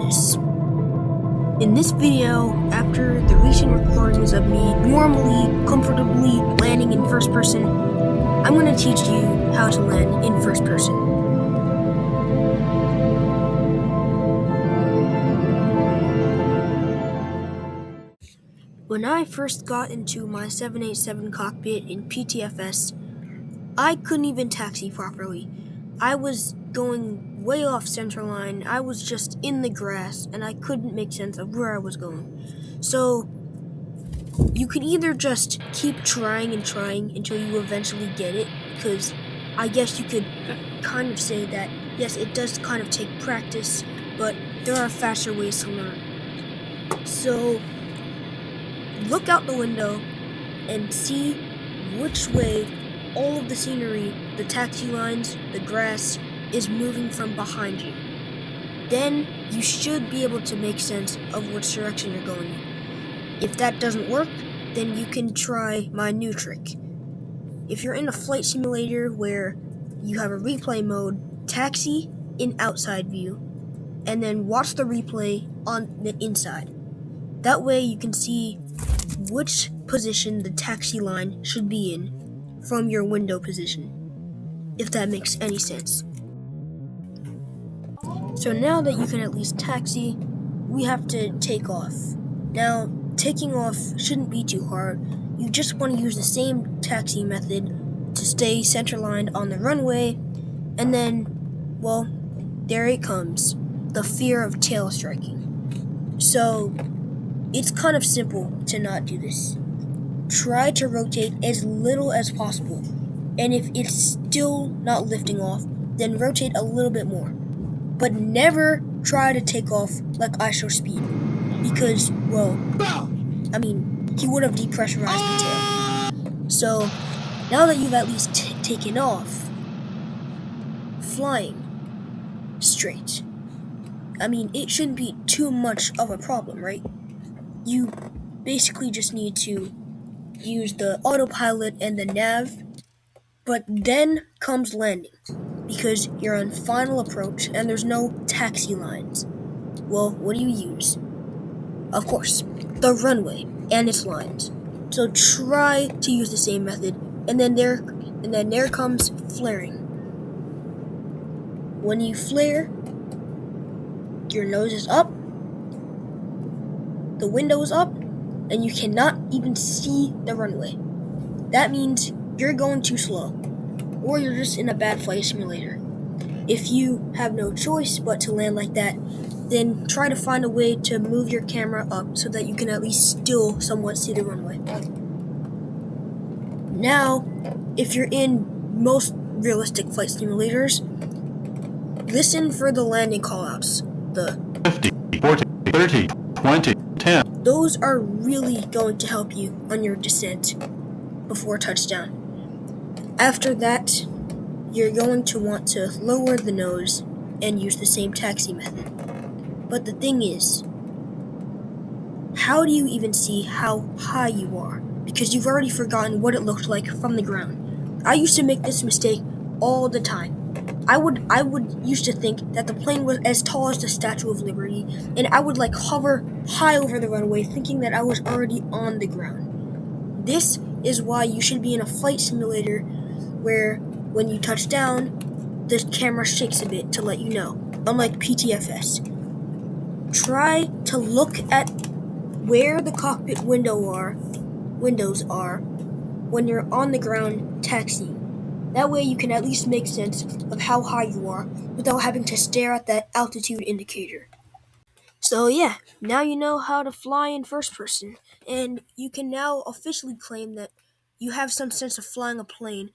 this. In this video, after the recent recordings of me normally, comfortably landing in first person, I'm going to teach you how to land in first person. When I first got into my 787 cockpit in PTFS, I couldn't even taxi properly. I was going way off centerline. I was just in the grass and I couldn't make sense of where I was going. So you can either just keep trying until you eventually get it, because I guess you could kind of say that yes, it does kind of take practice, but there are faster ways to learn. So look out the window and see which way all of the scenery, the taxi lines, the grass, is moving from behind you. Then you should be able to make sense of which direction you're going in. If that doesn't work, then you can try my new trick. If you're in a flight simulator where you have a replay mode, taxi in outside view, and then watch the replay on the inside. That way you can see which position the taxi line should be in from your window position, if that makes any sense. So now that you can at least taxi, we have to take off. Now, taking off shouldn't be too hard. You just want to use the same taxi method to stay centerlined on the runway, and then, well, there it comes, the fear of tail striking. So, it's kind of simple to not do this. Try to rotate as little as possible, and if it's still not lifting off, then rotate a little bit more. But never try to take off like ISO-speed, because, well, he would have depressurized the tail. So, now that you've at least taken off, flying straight, it shouldn't be too much of a problem, right? You basically just need to use the autopilot and the nav, but then comes landing, because you're on final approach and there's no taxi lines. Well, what do you use? Of course, the runway and its lines. So try to use the same method, and then there comes flaring. When you flare, your nose is up, the window is up, and you cannot even see the runway. That means you're going too slow, or you're just in a bad flight simulator. If you have no choice but to land like that, then try to find a way to move your camera up so that you can at least still somewhat see the runway. Now, if you're in most realistic flight simulators, listen for the landing callouts. The 50, 40, 30, 20, 10. Those are really going to help you on your descent before touchdown. After that, you're going to want to lower the nose and use the same taxi method. But the thing is, how do you even see how high you are? Because you've already forgotten what it looked like from the ground. I used to make this mistake all the time. I would used to think that the plane was as tall as the Statue of Liberty, and I would hover high over the runway thinking that I was already on the ground. This is why you should be in a flight simulator where when you touch down, the camera shakes a bit to let you know, unlike PTFS. Try to look at where the cockpit windows are when you're on the ground taxiing. That way you can at least make sense of how high you are without having to stare at that altitude indicator. So yeah, now you know how to fly in first person, and you can now officially claim that you have some sense of flying a plane